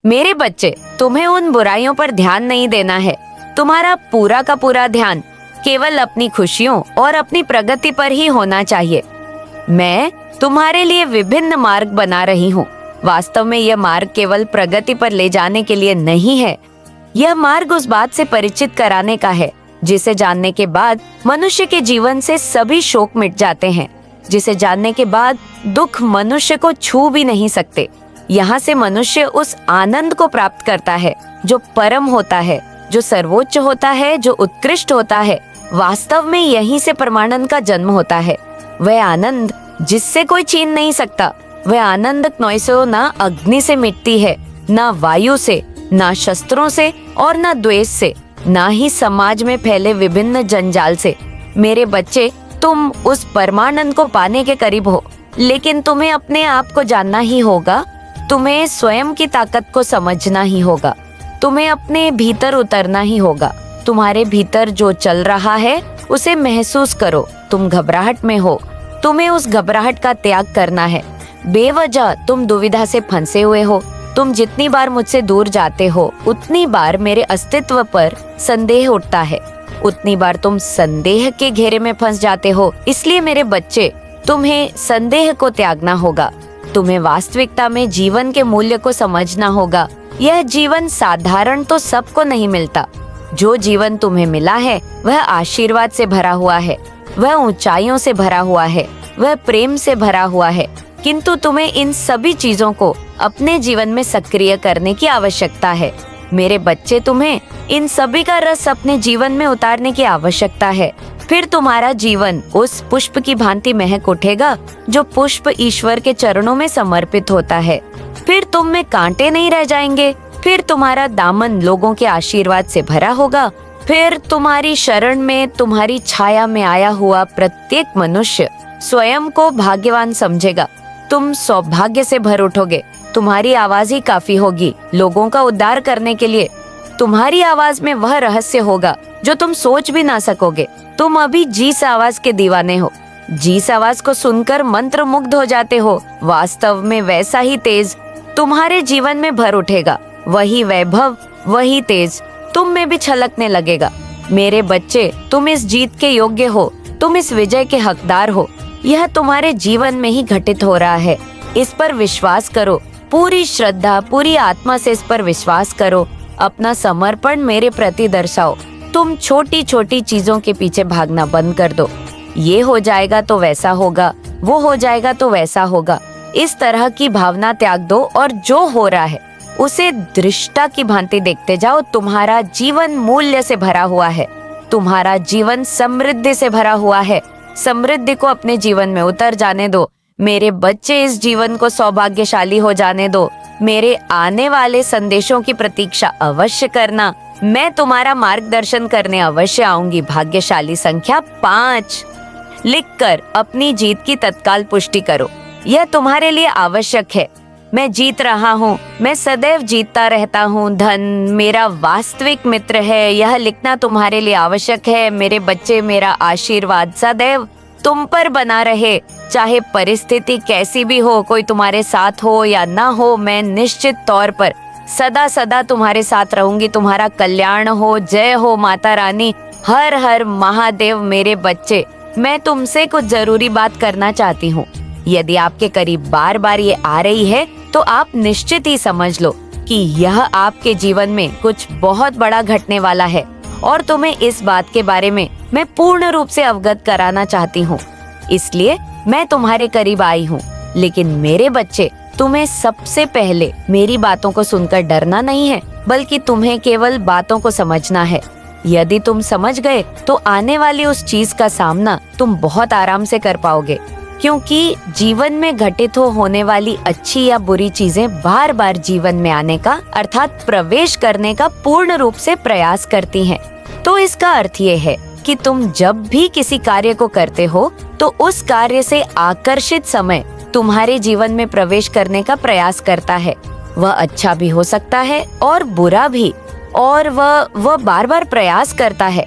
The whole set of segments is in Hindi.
मेरे बच्चे, तुम्हें उन बुराइयों पर ध्यान नहीं देना है। तुम्हारा पूरा का पूरा ध्यान केवल अपनी खुशियों और अपनी प्रगति पर ही होना चाहिए। मैं तुम्हारे लिए विभिन्न मार्ग बना रही हूँ। वास्तव में यह मार्ग केवल प्रगति पर ले जाने के लिए नहीं है। यह मार्ग उस बात से परिचित कराने का है जिसे जानने के बाद मनुष्य के जीवन से सभी शोक मिट जाते हैं, जिसे जानने के बाद दुख मनुष्य को छू भी नहीं सकते। यहाँ से मनुष्य उस आनंद को प्राप्त करता है जो परम होता है, जो सर्वोच्च होता है, जो उत्कृष्ट होता है। वास्तव में यहीं से परमानंद का जन्म होता है। वह आनंद जिससे कोई छीन नहीं सकता। वह आनंद नौसो ना अग्नि से मिटती है, ना वायु से, ना शस्त्रों से और ना द्वेष से, ना ही समाज में फैले विभिन्न जंजाल से। मेरे बच्चे, तुम उस परमानंद को पाने के करीब हो, लेकिन तुम्हें अपने आप को जानना ही होगा। तुम्हें स्वयं की ताकत को समझना ही होगा। तुम्हें अपने भीतर उतरना ही होगा। तुम्हारे भीतर जो चल रहा है उसे महसूस करो। तुम घबराहट में हो, तुम्हें उस घबराहट का त्याग करना है। बेवजह तुम दुविधा से फंसे हुए हो। तुम जितनी बार मुझसे दूर जाते हो उतनी बार मेरे अस्तित्व पर संदेह उठता है, उतनी बार तुम संदेह के घेरे में फंस जाते हो। इसलिए मेरे बच्चे, तुम्हें संदेह को त्यागना होगा। तुम्हें वास्तविकता में जीवन के मूल्य को समझना होगा। यह जीवन साधारण तो सबको नहीं मिलता। जो जीवन तुम्हें मिला है वह आशीर्वाद से भरा हुआ है, वह ऊंचाइयों से भरा हुआ है, वह प्रेम से भरा हुआ है। किंतु तुम्हें इन सभी चीजों को अपने जीवन में सक्रिय करने की आवश्यकता है। मेरे बच्चे, तुम्हें इन सभी का रस अपने जीवन में उतारने की आवश्यकता है। फिर तुम्हारा जीवन उस पुष्प की भांति महक उठेगा जो पुष्प ईश्वर के चरणों में समर्पित होता है। फिर तुम में कांटे नहीं रह जाएंगे। फिर तुम्हारा दामन लोगों के आशीर्वाद से भरा होगा। फिर तुम्हारी शरण में, तुम्हारी छाया में आया हुआ प्रत्येक मनुष्य स्वयं को भाग्यवान समझेगा। तुम सौभाग्य से भर उठोगे। तुम्हारी आवाज ही काफी होगी लोगों का उद्धार करने के लिए। तुम्हारी आवाज में वह रहस्य होगा जो तुम सोच भी ना सकोगे। तुम अभी जिस आवाज के दीवाने हो, जिस आवाज को सुनकर मंत्र मुग्ध हो जाते हो, वास्तव में वैसा ही तेज तुम्हारे जीवन में भर उठेगा। वही वैभव, वही तेज तुम में भी छलकने लगेगा। मेरे बच्चे, तुम इस जीत के योग्य हो, तुम इस विजय के हकदार हो। यह तुम्हारे जीवन में ही घटित हो रहा है। इस पर विश्वास करो। पूरी श्रद्धा, पूरी आत्मा से इस पर विश्वास करो। अपना समर्पण मेरे प्रति दर्शाओ। तुम छोटी छोटी चीजों के पीछे भागना बंद कर दो। ये हो जाएगा तो वैसा होगा, वो हो जाएगा तो वैसा होगा। इस तरह की भावना त्याग दो और जो हो रहा है उसे दृष्टा की भांति देखते जाओ। तुम्हारा जीवन मूल्य से भरा हुआ है। तुम्हारा जीवन समृद्धि से भरा हुआ है। समृद्धि को अपने जीवन में उतर जाने दो। मेरे बच्चे, इस जीवन को सौभाग्यशाली हो जाने दो। मेरे आने वाले संदेशों की प्रतीक्षा अवश्य करना। मैं तुम्हारा मार्गदर्शन करने अवश्य आऊंगी। भाग्यशाली संख्या 5 लिखकर अपनी जीत की तत्काल पुष्टि करो। यह तुम्हारे लिए आवश्यक है। मैं जीत रहा हूँ, मैं सदैव जीतता रहता हूँ। धन मेरा वास्तविक मित्र है। यह लिखना तुम्हारे लिए आवश्यक है। मेरे बच्चे, मेरा आशीर्वाद सदैव तुम पर बना रहे। चाहे परिस्थिति कैसी भी हो, कोई तुम्हारे साथ हो या ना हो, मैं निश्चित तौर पर सदा सदा तुम्हारे साथ रहूंगी। तुम्हारा कल्याण हो। जय हो माता रानी। हर हर महादेव। मेरे बच्चे, मैं तुमसे कुछ जरूरी बात करना चाहती हूँ। यदि आपके करीब बार बार ये आ रही है तो आप निश्चित ही समझ लो कि यह आपके जीवन में कुछ बहुत बड़ा घटने वाला है और तुम्हें इस बात के बारे में मैं पूर्ण रूप से अवगत कराना चाहती हूँ। इसलिए मैं तुम्हारे करीब आई हूँ। लेकिन मेरे बच्चे, तुम्हें सबसे पहले मेरी बातों को सुनकर डरना नहीं है, बल्कि तुम्हें केवल बातों को समझना है। यदि तुम समझ गए तो आने वाली उस चीज का सामना तुम बहुत आराम से कर पाओगे, क्योंकि जीवन में घटित होने वाली अच्छी या बुरी चीजें बार बार जीवन में आने का, अर्थात प्रवेश करने का पूर्ण रूप से प्रयास करती हैं। तो इसका अर्थ ये है कि तुम जब भी किसी कार्य को करते हो तो उस कार्य से आकर्षित समय तुम्हारे जीवन में प्रवेश करने का प्रयास करता है। वह अच्छा भी हो सकता है और बुरा भी, और वह बार बार प्रयास करता है।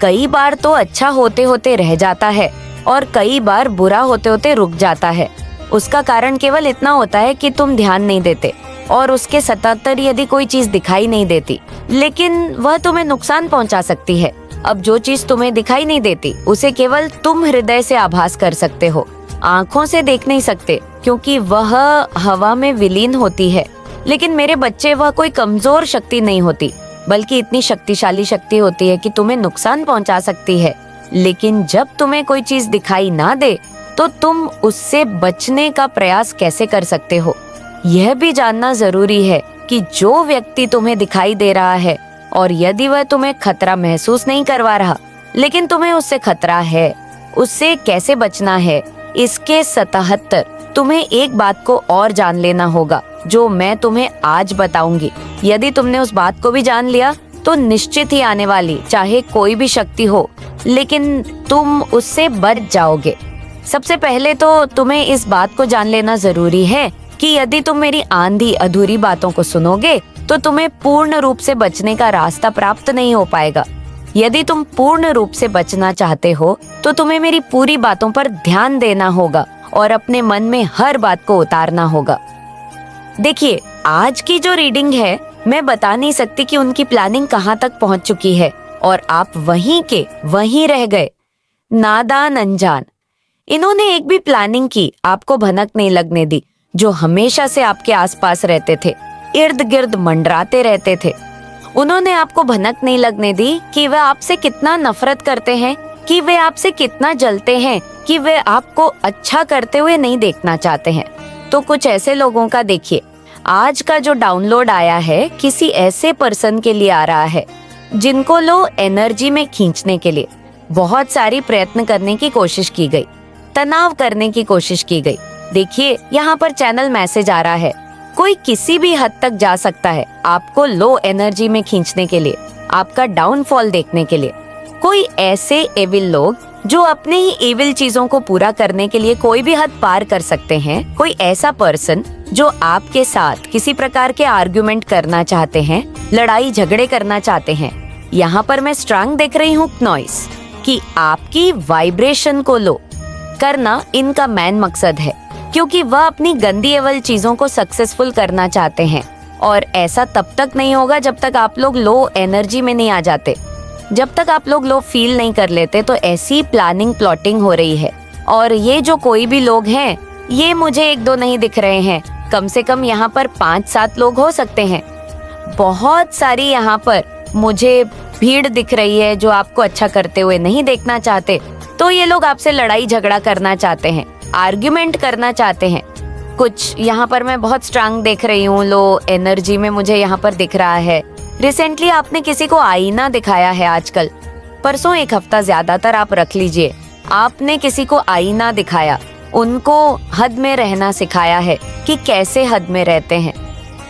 कई बार तो अच्छा होते होते रह जाता है और कई बार बुरा होते होते रुक जाता है। उसका कारण केवल इतना होता है कि तुम ध्यान नहीं देते। और उसके 77 यदि कोई चीज दिखाई नहीं देती, लेकिन वह तुम्हें नुकसान पहुंचा सकती है। अब जो चीज तुम्हें दिखाई नहीं देती उसे केवल तुम हृदय से आभास कर सकते हो, आंखों से देख नहीं सकते, क्योंकि वह हवा में विलीन होती है। लेकिन मेरे बच्चे, वह कोई कमजोर शक्ति नहीं होती, बल्कि इतनी शक्तिशाली शक्ति होती है कि तुम्हें नुकसान पहुंचा सकती है। लेकिन जब तुम्हें कोई चीज दिखाई ना दे तो तुम उससे बचने का प्रयास कैसे कर सकते हो। यह भी जानना जरूरी है कि जो व्यक्ति तुम्हें दिखाई दे रहा है, और यदि वह तुम्हें खतरा महसूस नहीं करवा रहा, लेकिन तुम्हें उससे खतरा है, उससे कैसे बचना है, इसके 77 तुम्हें एक बात को और जान लेना होगा, जो मैं तुम्हें आज बताऊंगी। यदि तुमने उस बात को भी जान लिया तो निश्चित ही आने वाली चाहे कोई भी शक्ति हो, लेकिन तुम उससे बच जाओगे। सबसे पहले तो तुम्हें इस बात को जान लेना जरूरी है कि यदि तुम मेरी आंधी अधूरी बातों को सुनोगे तो तुम्हें पूर्ण रूप से बचने का रास्ता प्राप्त नहीं हो पाएगा। यदि तुम पूर्ण रूप से बचना चाहते हो तो तुम्हें मेरी पूरी बातों पर ध्यान देना होगा और अपने मन में हर बात को उतारना होगा। देखिए, आज की जो रीडिंग है, मैं बता नहीं सकती कि उनकी प्लानिंग कहाँ तक पहुँच चुकी है, और आप वहीं के वहीं रह गए, नादान अनजान। इन्होंने एक भी प्लानिंग की आपको भनक नहीं लगने दी, जो हमेशा से आपके आसपास रहते थे, इर्द गिर्द मंडराते रहते थे। उन्होंने आपको भनक नहीं लगने दी कि वे आपसे कितना नफरत करते हैं, कि वे आपसे कितना जलते हैं, कि वे आपको अच्छा करते हुए नहीं देखना चाहते हैं। तो कुछ ऐसे लोगों का देखिए, आज का जो डाउनलोड आया है किसी ऐसे पर्सन के लिए आ रहा है जिनको लो एनर्जी में खींचने के लिए बहुत सारी प्रयत्न करने की कोशिश की गई, तनाव करने की कोशिश की गई। देखिए, यहाँ पर चैनल मैसेज आ रहा है, कोई किसी भी हद तक जा सकता है आपको लो एनर्जी में खींचने के लिए, आपका डाउनफॉल देखने के लिए। कोई ऐसे एविल लोग जो अपने ही एविल चीजों को पूरा करने के लिए कोई भी हद पार कर सकते हैं। कोई ऐसा पर्सन जो आपके साथ किसी प्रकार के आर्गुमेंट करना चाहते हैं, लड़ाई झगड़े करना चाहते हैं। यहाँ पर मैं स्ट्रांग देख रही हूँ नॉइस, कि आपकी वाइब्रेशन को लो करना इनका मेन मकसद है, क्योंकि वह अपनी गंदी एवल चीजों को सक्सेसफुल करना चाहते हैं। और ऐसा तब तक नहीं होगा जब तक आप लोग लो एनर्जी में नहीं आ जाते, जब तक आप लोग लो फील नहीं कर लेते। तो ऐसी प्लानिंग प्लॉटिंग हो रही है। और ये जो कोई भी लोग हैं, ये मुझे एक दो नहीं दिख रहे हैं, कम से कम यहाँ पर 5-7 लोग हो सकते हैं। बहुत सारी यहाँ पर मुझे भीड़ दिख रही है जो आपको अच्छा करते हुए नहीं देखना चाहते। तो ये लोग आपसे लड़ाई झगड़ा करना चाहते हैं, आर्ग्यूमेंट करना चाहते हैं। कुछ यहाँ पर मैं बहुत स्ट्रांग देख रही हूँ, लो एनर्जी में मुझे यहाँ पर दिख रहा है। रिसेंटली आपने किसी को आईना दिखाया है, आजकल परसों एक हफ्ता ज्यादातर आप रख लीजिए, आपने किसी को आईना दिखाया, उनको हद में रहना सिखाया है कि कैसे हद में रहते हैं।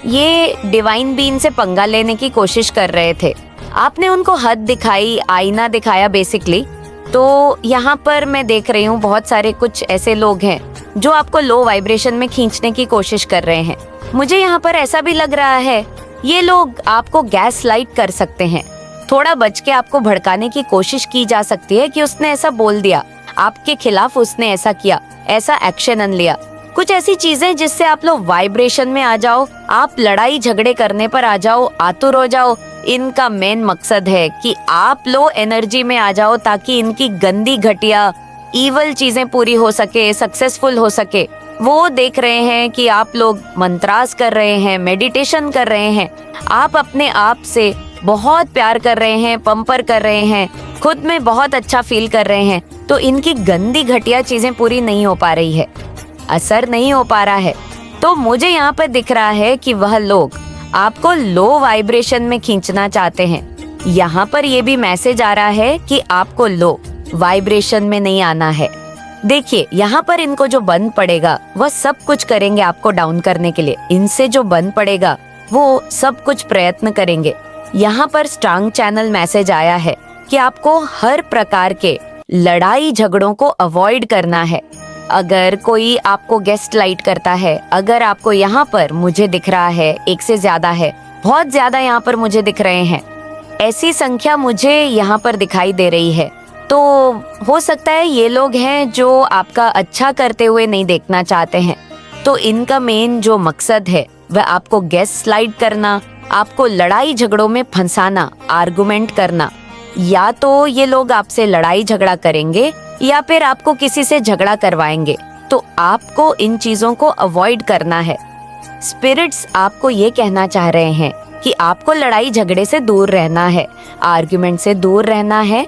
ये डिवाइन बीइंग से पंगा लेने की कोशिश कर रहे थे, आपने उनको हद दिखाई, आईना दिखाया बेसिकली। तो यहाँ पर मैं देख रही हूँ बहुत सारे कुछ ऐसे लोग हैं जो आपको लो वाइब्रेशन में खींचने की कोशिश कर रहे हैं। मुझे यहाँ पर ऐसा भी लग रहा है ये लोग आपको गैस लाइट कर सकते हैं, थोड़ा बच के आपको भड़काने की कोशिश की जा सकती है कि उसने ऐसा बोल दिया, आपके खिलाफ उसने ऐसा किया, ऐसा एक्शन लिया, कुछ ऐसी चीजें जिससे आप लोग वाइब्रेशन में आ जाओ, आप लड़ाई झगड़े करने पर आ जाओ, आतुर हो जाओ। इनका मेन मकसद है कि आप लो एनर्जी में आ जाओ ताकि इनकी गंदी घटिया ईवल चीजें पूरी हो सके, सक्सेसफुल हो सके। वो देख रहे हैं कि आप लोग मंत्रास कर रहे हैं, मेडिटेशन कर रहे हैं, आप अपने आप से बहुत प्यार कर रहे हैं, पंपर कर रहे हैं, खुद में बहुत अच्छा फील कर रहे हैं। तो इनकी गंदी घटिया चीजें पूरी नहीं हो पा रही है, असर नहीं हो पा रहा है। तो मुझे यहाँ पर दिख रहा है कि वह लोग आपको लो वाइब्रेशन में खींचना चाहते हैं। यहाँ पर ये भी मैसेज आ रहा है कि आपको लो वाइब्रेशन में नहीं आना है। देखिए, यहाँ पर इनको जो बन पड़ेगा वह सब कुछ करेंगे आपको डाउन करने के लिए। इनसे जो बन पड़ेगा वो सब कुछ प्रयत्न करेंगे। यहाँ पर स्ट्रांग चैनल मैसेज आया है कि आपको हर प्रकार के लड़ाई झगड़ों को अवॉइड करना है। अगर कोई आपको गेस्ट लाइट करता है, अगर आपको यहाँ पर मुझे दिख रहा है एक से ज्यादा है, बहुत ज्यादा यहाँ पर मुझे दिख रहे हैं, ऐसी संख्या मुझे यहाँ पर दिखाई दे रही है, तो हो सकता है ये लोग हैं जो आपका अच्छा करते हुए नहीं देखना चाहते हैं। तो इनका मेन जो मकसद है वह आपको गैस स्लाइड करना, आपको लड़ाई झगड़ों में फंसाना, आर्गुमेंट करना। या तो ये लोग आपसे लड़ाई झगड़ा करेंगे या फिर आपको किसी से झगड़ा करवाएंगे। तो आपको इन चीजों को अवॉइड करना है। स्पिरिट्स आपको ये कहना चाह रहे हैं कि आपको लड़ाई झगड़े से दूर रहना है, आर्गुमेंट से दूर रहना है।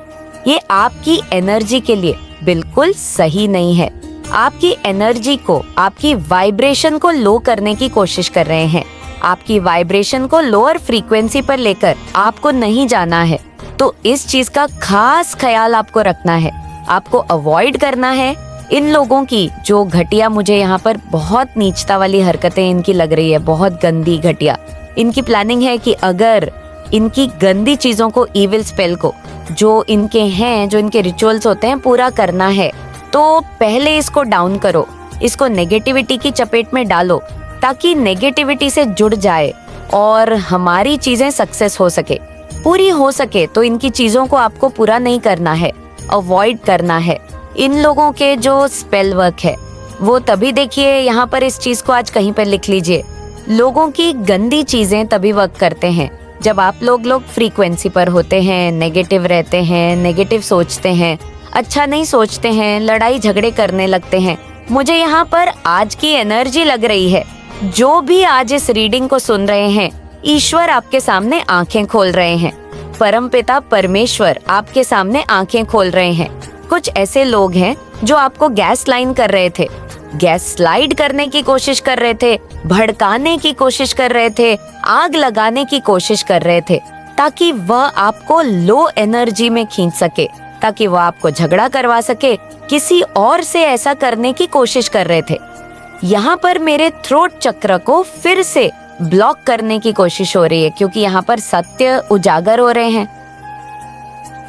ये आपकी एनर्जी के लिए बिल्कुल सही नहीं है। आपकी एनर्जी को, आपकी वाइब्रेशन को लो करने की कोशिश कर रहे हैं। आपकी वाइब्रेशन को लोअर फ्रीक्वेंसी पर लेकर आपको नहीं जाना है। तो इस चीज का खास ख्याल आपको रखना है। आपको अवॉइड करना है इन लोगों की जो घटिया, मुझे यहाँ पर बहुत नीचता वाली हरकतें इनकी लग रही है, बहुत गंदी घटिया। इनकी प्लानिंग है कि अगर इनकी गंदी चीजों को, इविल स्पेल को, जो इनके हैं, जो इनके रिचुअल्स होते हैं, पूरा करना है तो पहले इसको डाउन करो, इसको नेगेटिविटी की चपेट में डालो ताकि नेगेटिविटी से जुड़ जाए और हमारी चीजें सक्सेस हो सके, पूरी हो सके। तो इनकी चीजों को आपको पूरा नहीं करना है, अवॉइड करना है। इन लोगों के जो स्पेल वर्क है वो तभी, देखिए यहाँ पर इस चीज को आज कहीं पर लिख लीजिए, लोगों की गंदी चीजें तभी वर्क करते हैं जब आप लोग फ्रीक्वेंसी पर होते हैं, नेगेटिव रहते हैं, नेगेटिव सोचते हैं, अच्छा नहीं सोचते हैं, लड़ाई झगड़े करने लगते हैं। मुझे यहाँ पर आज की एनर्जी लग रही है, जो भी आज इस रीडिंग को सुन रहे हैं, ईश्वर आपके सामने आंखें खोल रहे हैं, परमपिता परमेश्वर आपके सामने आंखें खोल रहे हैं। कुछ ऐसे लोग हैं जो आपको गैस लाइन कर रहे थे, गैस स्लाइड करने की कोशिश कर रहे थे, भड़काने की कोशिश कर रहे थे, आग लगाने की कोशिश कर रहे थे ताकि वह आपको लो एनर्जी में खींच सके, ताकि वह आपको झगड़ा करवा सके, किसी और से ऐसा करने की कोशिश कर रहे थे। यहाँ पर मेरे थ्रोट चक्र को फिर से ब्लॉक करने की कोशिश हो रही है क्योंकि यहाँ पर सत्य उजागर हो रहे हैं।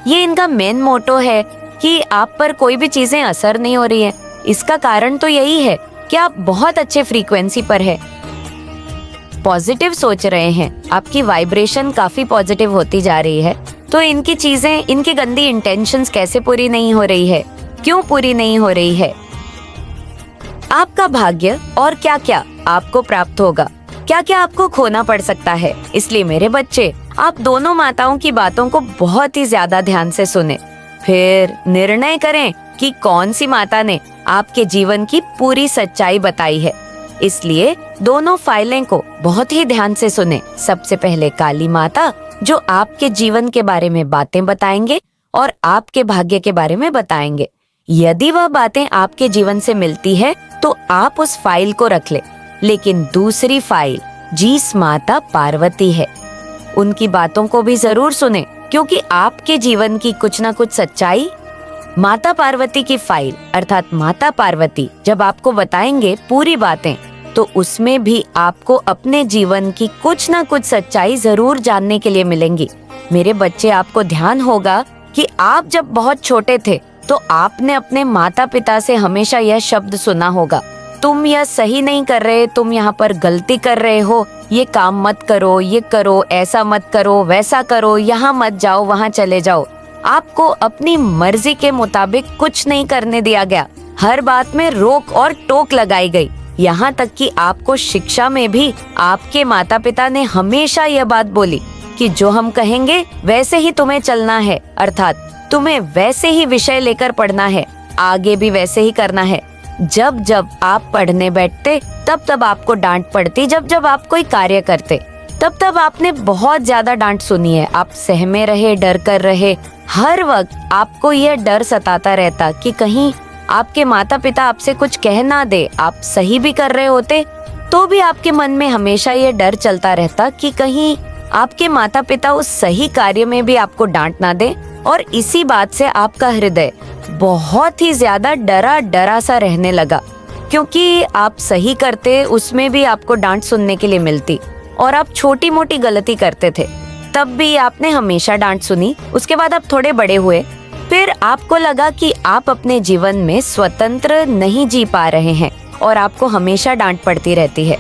ये इनका मेन मोटो है कि आप पर कोई भी चीजें असर नहीं हो रही है। इसका कारण तो यही है कि आप बहुत अच्छे फ्रीक्वेंसी पर है, पॉजिटिव सोच रहे हैं, आपकी वाइब्रेशन काफी पॉजिटिव होती जा रही है। तो इनकी चीजें, इनकी गंदी इंटेंशंस कैसे पूरी नहीं हो रही है, क्यों पूरी नहीं हो रही है? आपका भाग्य और क्या क्या आपको प्राप्त होगा, क्या क्या आपको खोना पड़ सकता है। इसलिए मेरे बच्चे, आप दोनों माताओं की बातों को बहुत ही ज्यादा ध्यान से सुने, फिर निर्णय करें कि कौन सी माता ने आपके जीवन की पूरी सच्चाई बताई है। इसलिए दोनों फाइलें को बहुत ही ध्यान से सुने। सबसे पहले काली माता जो आपके जीवन के बारे में बातें बताएंगे और आपके भाग्य के बारे में बताएंगे। यदि वह बातें आपके जीवन से मिलती है तो आप उस फाइल को रख ले, लेकिन दूसरी फाइल जीस माता पार्वती है, उनकी बातों को भी जरूर सुने क्योंकि आपके जीवन की कुछ ना कुछ सच्चाई माता पार्वती की फाइल अर्थात माता पार्वती जब आपको बताएंगे पूरी बातें, तो उसमें भी आपको अपने जीवन की कुछ ना कुछ सच्चाई जरूर जानने के लिए मिलेंगी। मेरे बच्चे, आपको ध्यान होगा कि आप जब बहुत छोटे थे तो आपने अपने माता पिता से हमेशा यह शब्द सुना होगा, तुम यह सही नहीं कर रहे, तुम यहाँ पर गलती कर रहे हो, ये काम मत करो, ये करो, ऐसा मत करो, वैसा करो, यहाँ मत जाओ, वहाँ चले जाओ। आपको अपनी मर्जी के मुताबिक कुछ नहीं करने दिया गया, हर बात में रोक और टोक लगाई गई। यहाँ तक कि आपको शिक्षा में भी आपके माता पिता ने हमेशा यह बात बोली कि जो हम कहेंगे वैसे ही तुम्हें चलना है, अर्थात तुम्हें वैसे ही विषय लेकर पढ़ना है, आगे भी वैसे ही करना है। जब जब आप पढ़ने बैठते तब तब आपको डांट पड़ती, जब जब आप कोई कार्य करते तब तब आपने बहुत ज्यादा डांट सुनी है। आप सहमे रहे, डर कर रहे, हर वक्त आपको यह डर सताता रहता कि कहीं आपके माता पिता आपसे कुछ कह ना दे। आप सही भी कर रहे होते तो भी आपके मन में हमेशा यह डर चलता रहता कि कहीं आपके माता पिता उस सही कार्य में भी आपको डांट ना दे, और इसी बात से आपका हृदय बहुत ही ज्यादा डरा डरा सा रहने लगा क्योंकि आप सही करते उसमें भी आपको डांट सुनने के लिए मिलती, और आप छोटी मोटी गलती करते थे तब भी आपने हमेशा डांट सुनी। उसके बाद आप थोड़े बड़े हुए, फिर आपको लगा कि आप अपने जीवन में स्वतंत्र नहीं जी पा रहे हैं और आपको हमेशा डांट पड़ती रहती है।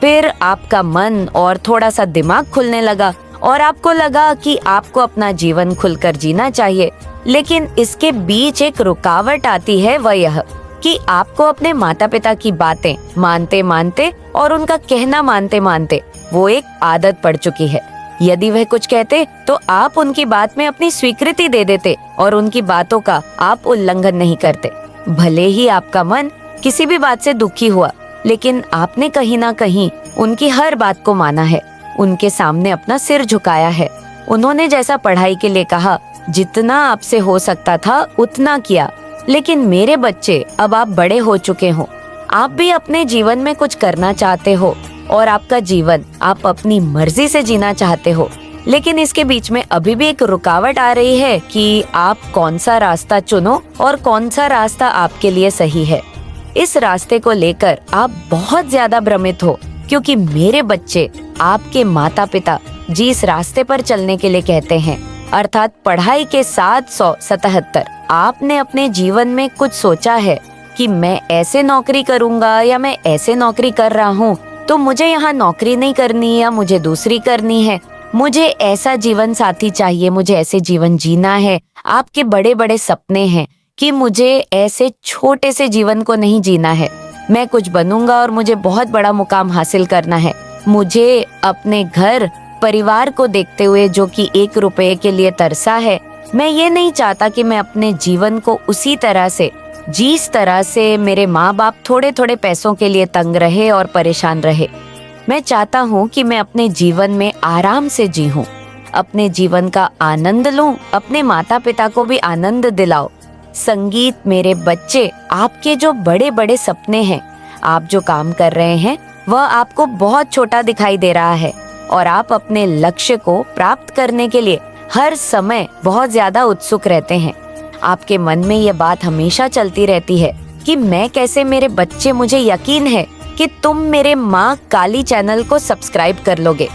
फिर आपका मन और थोड़ा सा दिमाग खुलने लगा और आपको लगा कि आपको अपना जीवन खुलकर जीना चाहिए, लेकिन इसके बीच एक रुकावट आती है, वह यह कि आपको अपने माता पिता की बातें मानते मानते और उनका कहना मानते मानते वो एक आदत पड़ चुकी है। यदि वह कुछ कहते तो आप उनकी बात में अपनी स्वीकृति दे देते और उनकी बातों का आप उल्लंघन नहीं करते। भले ही आपका मन किसी भी बात से दुखी हुआ, लेकिन आपने कहीं ना कहीं उनकी हर बात को माना है, उनके सामने अपना सिर झुकाया है। उन्होंने जैसा पढ़ाई के लिए कहा, जितना आपसे हो सकता था उतना किया। लेकिन मेरे बच्चे, अब आप बड़े हो चुके हो, आप भी अपने जीवन में कुछ करना चाहते हो और आपका जीवन आप अपनी मर्जी से जीना चाहते हो। लेकिन इसके बीच में अभी भी एक रुकावट आ रही है कि आप कौन सा रास्ता चुनो और कौन सा रास्ता आपके लिए सही है। इस रास्ते को लेकर आप बहुत ज्यादा भ्रमित हो, क्योंकि मेरे बच्चे, आपके माता पिता जिस रास्ते पर चलने के लिए कहते हैं, अर्थात पढ़ाई के 777, आपने अपने जीवन में कुछ सोचा है कि मैं ऐसे नौकरी करूंगा या मैं ऐसे नौकरी कर रहा हूँ, तो मुझे यहाँ नौकरी नहीं करनी या मुझे दूसरी करनी है, मुझे ऐसा जीवन साथी चाहिए, मुझे ऐसे जीवन जीना है। आपके बड़े बड़े सपने हैं कि मुझे ऐसे छोटे से जीवन को नहीं जीना है, मैं कुछ बनूंगा और मुझे बहुत बड़ा मुकाम हासिल करना है। मुझे अपने घर परिवार को देखते हुए, जो कि 1 रुपए के लिए तरसा है, मैं ये नहीं चाहता कि मैं अपने जीवन को उसी तरह से, जिस तरह से मेरे माँ बाप थोड़े थोड़े पैसों के लिए तंग रहे और परेशान रहे। मैं चाहता हूँ कि मैं अपने जीवन में आराम से जीऊँ, अपने जीवन का आनंद लूँ, अपने माता पिता को भी आनंद दिलाओ। संगीत, मेरे बच्चे, आपके जो बड़े बड़े सपने हैं, आप जो काम कर रहे हैं, वह आपको बहुत छोटा दिखाई दे रहा है और आप अपने लक्ष्य को प्राप्त करने के लिए हर समय बहुत ज्यादा उत्सुक रहते हैं। आपके मन में यह बात हमेशा चलती रहती है कि मैं कैसे, मेरे बच्चे, मुझे यकीन है कि तुम मेरे माँ काली चैनल को सब्सक्राइब कर लोगे,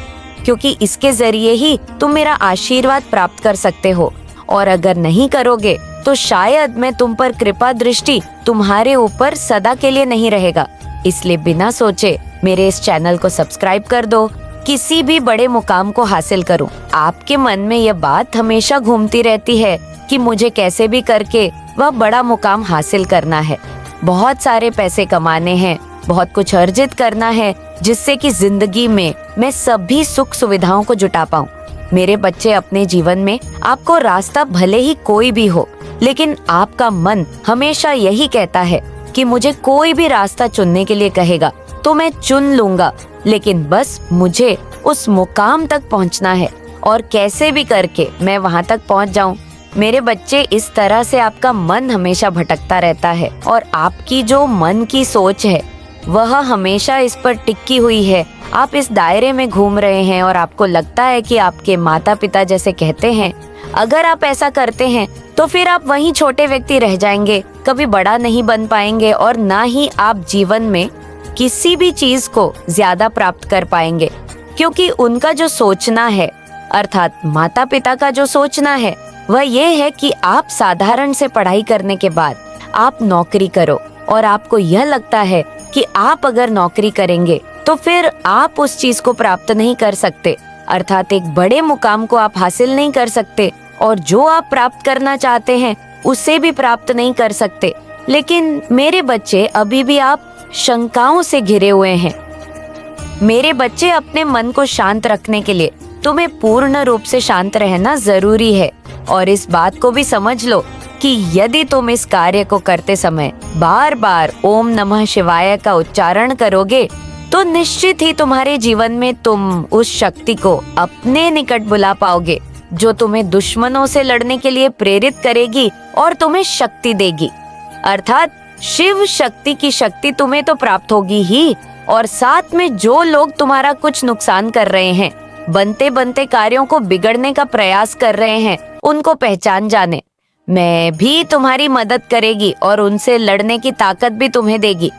क्योंकि इसके जरिए ही तुम मेरा आशीर्वाद प्राप्त कर सकते हो। और अगर नहीं करोगे तो शायद मैं तुम पर कृपा दृष्टि तुम्हारे ऊपर सदा के लिए नहीं रहेगा। इसलिए बिना सोचे मेरे इस चैनल को सब्सक्राइब कर दो, किसी भी बड़े मुकाम को हासिल करूं। आपके मन में यह बात हमेशा घूमती रहती है कि मुझे कैसे भी करके वह बड़ा मुकाम हासिल करना है, बहुत सारे पैसे कमाने हैं, बहुत कुछ अर्जित करना है, जिससे कि जिंदगी में मैं सभी सुख सुविधाओं को जुटा पाऊं। मेरे बच्चे, अपने जीवन में आपको रास्ता भले ही कोई भी हो, लेकिन आपका मन हमेशा यही कहता है कि मुझे कोई भी रास्ता चुनने के लिए कहेगा तो मैं चुन लूंगा, लेकिन बस मुझे उस मुकाम तक पहुंचना है और कैसे भी करके मैं वहां तक पहुंच जाऊं। मेरे बच्चे, इस तरह से आपका मन हमेशा भटकता रहता है और आपकी जो मन की सोच है वह हमेशा इस पर टिकी हुई है। आप इस दायरे में घूम रहे हैं और आपको लगता है कि आपके माता पिता जैसे कहते हैं, अगर आप ऐसा करते हैं तो फिर आप वहीं छोटे व्यक्ति रह जाएंगे, कभी बड़ा नहीं बन पाएंगे और ना ही आप जीवन में किसी भी चीज को ज्यादा प्राप्त कर पाएंगे। क्योंकि उनका जो सोचना है, अर्थात माता पिता का जो सोचना है, वह ये है कि आप साधारण से पढ़ाई करने के बाद आप नौकरी करो, और आपको यह लगता है कि आप अगर नौकरी करेंगे तो फिर आप उस चीज को प्राप्त नहीं कर सकते, अर्थात एक बड़े मुकाम को आप हासिल नहीं कर सकते और जो आप प्राप्त करना चाहते हैं उसे भी प्राप्त नहीं कर सकते। लेकिन मेरे बच्चे, अभी भी आप शंकाओं से घिरे हुए हैं। मेरे बच्चे, अपने मन को शांत रखने के लिए तुम्हें पूर्ण रूप से शांत रहना जरूरी है। और इस बात को भी समझ लो कि यदि तुम इस कार्य को करते समय बार बार ओम नमः शिवाय का उच्चारण करोगे तो निश्चित ही तुम्हारे जीवन में तुम उस शक्ति को अपने निकट बुला पाओगे जो तुम्हें दुश्मनों से लड़ने के लिए प्रेरित करेगी और तुम्हें शक्ति देगी। अर्थात शिव शक्ति की शक्ति तुम्हें तो प्राप्त होगी ही, और साथ में जो लोग तुम्हारा कुछ नुकसान कर रहे हैं, बनते बनते कार्यों को बिगड़ने का प्रयास कर रहे हैं, उनको पहचान जाने। मैं भी तुम्हारी मदद करेगी और उनसे लड़ने की ताकत भी तुम्हें देगी।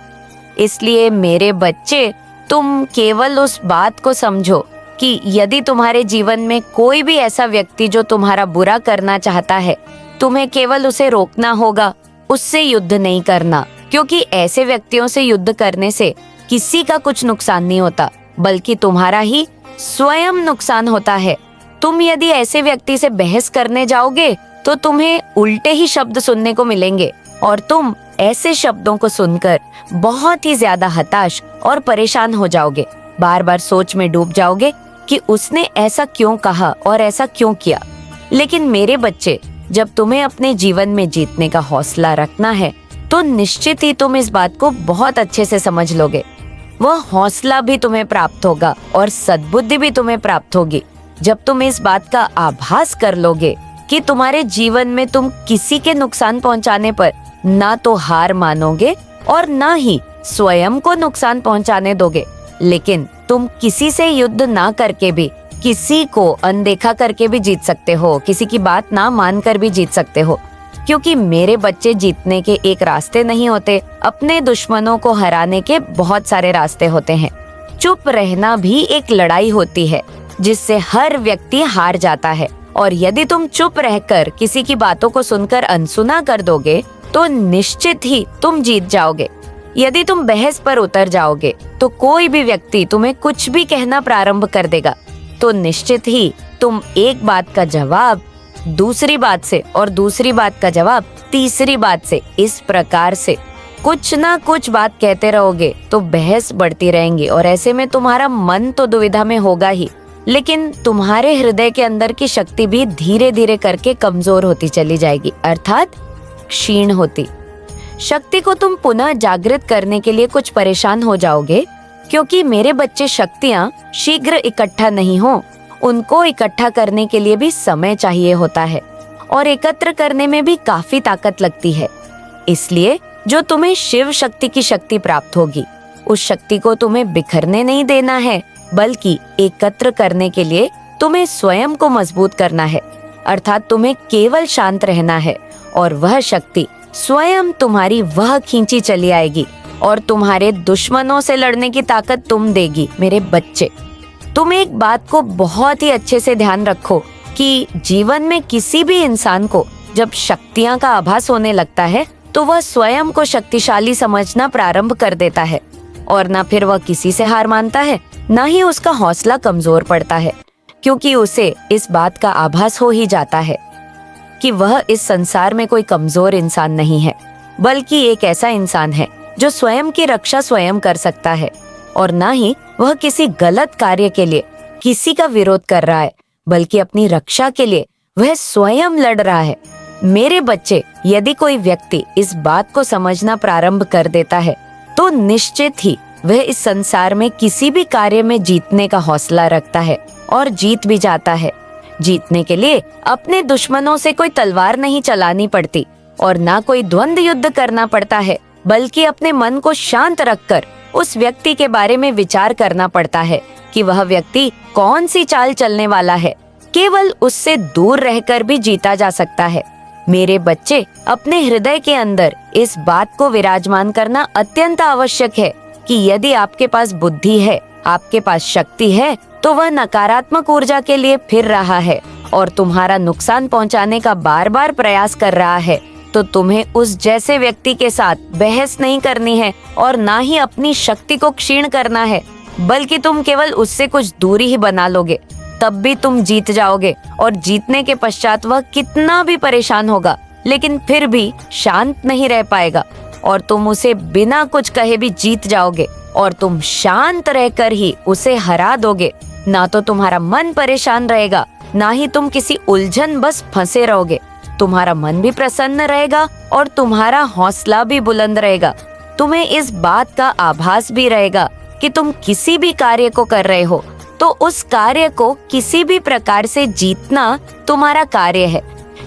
इसलिए मेरे बच्चे, तुम केवल उस बात को समझो कि यदि तुम्हारे जीवन में कोई भी ऐसा व्यक्ति जो तुम्हारा बुरा करना चाहता है, तुम्हें केवल उसे रोकना होगा, उससे युद्ध नहीं करना। क्योंकि ऐसे व्यक्तियों से युद्ध करने से किसी का कुछ नुकसान नहीं होता, बल्कि तुम्हारा ही स्वयं नुकसान होता है। तुम यदि ऐसे व्यक्ति से बहस करने जाओगे तो तुम्हें उल्टे ही शब्द सुनने को मिलेंगे और तुम ऐसे शब्दों को सुनकर बहुत ही ज्यादा हताश और परेशान हो जाओगे। बार बार सोच में डूब जाओगे कि उसने ऐसा क्यों कहा और ऐसा क्यों किया। लेकिन मेरे बच्चे, जब तुम्हें अपने जीवन में जीतने का हौसला रखना है तो निश्चित ही तुम इस बात को बहुत अच्छे से समझ लोगे। वह हौसला भी तुम्हें प्राप्त होगा और सद्बुद्धि भी तुम्हें प्राप्त होगी जब तुम इस बात का आभास कर लोगे कि तुम्हारे जीवन में तुम किसी के नुकसान पहुंचाने पर ना तो हार मानोगे और ना ही स्वयं को नुकसान पहुंचाने दोगे। लेकिन तुम किसी से युद्ध ना करके भी, किसी को अनदेखा करके भी जीत सकते हो, किसी की बात ना मानकर भी जीत सकते हो। क्योंकि मेरे बच्चे, जीतने के एक रास्ते नहीं होते, अपने दुश्मनों को हराने के बहुत सारे रास्ते होते हैं। चुप रहना भी एक लड़ाई होती है जिससे हर व्यक्ति हार जाता है। और यदि तुम चुप रहकर किसी की बातों को सुनकर अनसुना कर दोगे तो निश्चित ही तुम जीत जाओगे। यदि तुम बहस पर उतर जाओगे तो कोई भी व्यक्ति तुम्हें कुछ भी कहना प्रारंभ कर देगा, तो निश्चित ही तुम एक बात का जवाब दूसरी बात से और दूसरी बात का जवाब तीसरी बात से, इस प्रकार से कुछ ना कुछ बात कहते रहोगे तो बहस बढ़ती रहेंगी। और ऐसे में तुम्हारा मन तो दुविधा में होगा ही, लेकिन तुम्हारे हृदय के अंदर की शक्ति भी धीरे धीरे करके कमजोर होती चली जाएगी, अर्थात क्षीण होती। शक्ति को तुम पुनः जागृत करने के लिए कुछ परेशान हो जाओगे, क्योंकि मेरे बच्चे, शक्तियां शीघ्र इकट्ठा नहीं हो, उनको इकट्ठा करने के लिए भी समय चाहिए होता है और एकत्र करने में भी काफी ताकत लगती है। इसलिए जो तुम्हें शिव शक्ति की शक्ति प्राप्त होगी, उस शक्ति को तुम्हें बिखरने नहीं देना है, बल्कि एकत्र करने के लिए तुम्हें स्वयं को मजबूत करना है। अर्थात तुम्हें केवल शांत रहना है और वह शक्ति स्वयं तुम्हारी वह खींची चली आएगी और तुम्हारे दुश्मनों से लड़ने की ताकत तुम देगी। मेरे बच्चे, तुम एक बात को बहुत ही अच्छे से ध्यान रखो कि जीवन में किसी भी इंसान को जब शक्तियां का आभास होने लगता है तो वह स्वयं को शक्तिशाली समझना प्रारंभ कर देता है और ना फिर वह किसी से हार मानता है, ना ही उसका हौसला कमजोर पड़ता है, क्योंकि उसे इस बात का आभास हो ही जाता है कि वह इस संसार में कोई कमजोर इंसान नहीं है, बल्कि एक ऐसा इंसान है जो स्वयं की रक्षा स्वयं कर सकता है। और ना ही वह किसी गलत कार्य के लिए किसी का विरोध कर रहा है, बल्कि अपनी रक्षा के लिए वह स्वयं लड़ रहा है। मेरे बच्चे, यदि कोई व्यक्ति इस बात को समझना प्रारंभ कर देता है तो निश्चित ही वह इस संसार में किसी भी कार्य में जीतने का हौसला रखता है और जीत भी जाता है। जीतने के लिए अपने दुश्मनों से कोई तलवार नहीं चलानी पड़ती और ना कोई द्वंद्व युद्ध करना पड़ता है, बल्कि अपने मन को शांत रखकर उस व्यक्ति के बारे में विचार करना पड़ता है कि वह व्यक्ति कौन सी चाल चलने वाला है। केवल उससे दूर रहकर भी जीता जा सकता है। मेरे बच्चे, अपने हृदय के अंदर इस बात को विराजमान करना अत्यंत आवश्यक है कि यदि आपके पास बुद्धि है, आपके पास शक्ति है, तो वह नकारात्मक ऊर्जा के लिए फिर रहा है और तुम्हारा नुकसान पहुंचाने का बार बार प्रयास कर रहा है, तो तुम्हें उस जैसे व्यक्ति के साथ बहस नहीं करनी है और ना ही अपनी शक्ति को क्षीण करना है, बल्कि तुम केवल उससे कुछ दूरी ही बना लोगे, तब भी तुम जीत जाओगे। और जीतने के पश्चात वह कितना भी परेशान होगा, लेकिन फिर भी शांत नहीं रह पाएगा और तुम उसे बिना कुछ कहे भी जीत जाओगे और तुम शांत रहकर ही उसे हरा दोगे। ना तो तुम्हारा मन परेशान रहेगा, ना ही तुम किसी उलझन बस फंसे रहोगे। तुम्हारा मन भी प्रसन्न रहेगा और तुम्हारा हौसला भी बुलंद रहेगा। तुम्हें इस बात का आभास भी रहेगा कि तुम किसी भी कार्य को कर रहे हो तो उस कार्य को किसी भी प्रकार से जीतना तुम्हारा कार्य है।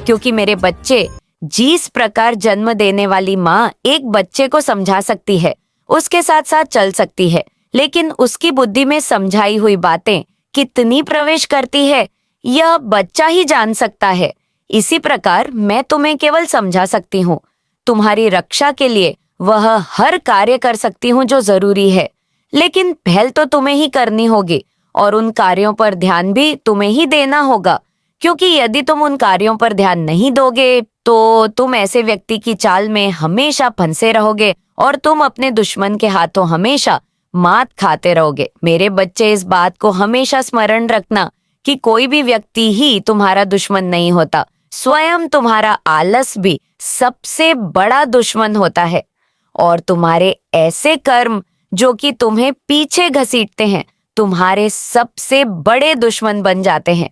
क्योंकि मेरे बच्चे, जिस प्रकार जन्म देने वाली माँ एक बच्चे को समझा सकती है, उसके साथ साथ चल सकती है, लेकिन उसकी बुद्धि में समझाई हुई बातें कितनी प्रवेश करती है यह बच्चा ही जान सकता है। इसी प्रकार मैं तुम्हें केवल समझा सकती हूँ, तुम्हारी रक्षा के लिए वह हर कार्य कर सकती हूँ जो जरूरी है, लेकिन पहल तो तुम्हें ही करनी होगी और उन कार्यों पर ध्यान भी तुम्हें ही देना होगा। क्योंकि यदि तुम उन कार्यों पर ध्यान नहीं दोगे तो तुम ऐसे व्यक्ति की चाल में हमेशा फंसे रहोगे और तुम अपने दुश्मन के हाथों हमेशा मात खाते रहोगे। मेरे बच्चे, इस बात को हमेशा स्मरण रखना कि कोई भी व्यक्ति ही तुम्हारा दुश्मन नहीं होता। स्वयं तुम्हारा आलस भी सबसे बड़ा दुश्मन होता है और तुम्हारे ऐसे कर्म जो कि तुम्हें पीछे घसीटते हैं तुम्हारे सबसे बड़े दुश्मन बन जाते हैं।